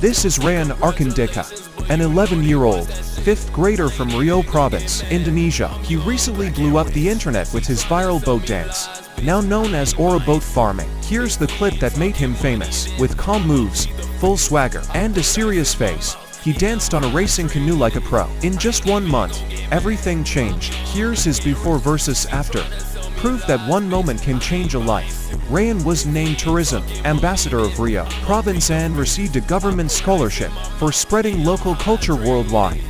This is Rayan Arkandeka, an 11-year-old, 5th grader from Riau Province, Indonesia. He recently blew up the internet with his viral boat dance, now known as Aura boat farming. Here's the clip that made him famous. With calm moves, full swagger, and a serious face, he danced on a racing canoe like a pro. In just 1 month, everything changed. Here's his before versus after. Proof that one moment can change a life. Rayan was named Tourism Ambassador of Riau Province and received a government scholarship for spreading local culture worldwide.